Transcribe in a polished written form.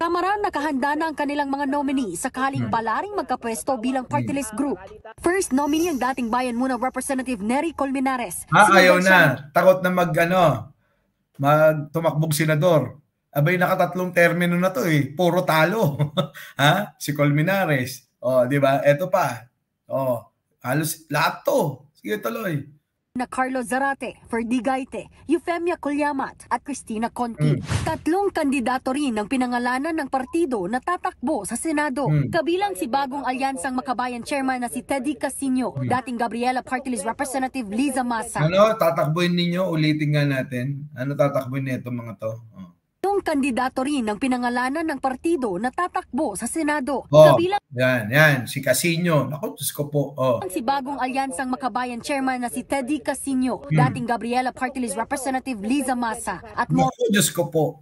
Samara, nakahanda na ang kanilang mga nominee sakaling balaring magkapwesto bilang party list group. First nominee ang dating Bayan Muna Representative Nery Colmenares. Ayaw na. Takot na magtumakbog senador. Abay, nakatatlong termino na to eh. Puro talo. Ha? Si Colmenares. Di ba? Eto pa. Halos lahat to. Sige, tuloy. Na Carlo Zarate, Ferdy Gaite, Eufemia Colyamat at Cristina Conti. Tatlong kandidato rin ang pinangalanan ng partido na tatakbo sa Senado. Kabilang si bagong alyansang Makabayan chairman na si Teddy Casino, dating Gabriela Party List Representative Liza Masa. Ano tatakbuhin ninyo? Ulitin nga natin. Ano tatakbuhin nito mga to? Yung kandidato rin ang pinangalanan ng partido na tatakbo sa Senado. Kabilang yan, si Casino. Naku, Diyos ko po. Si bagong alyansang Makabayan chairman na si Teddy Casino, dating Gabriela Party List Representative Liza Masa at Naku, Diyos ko po.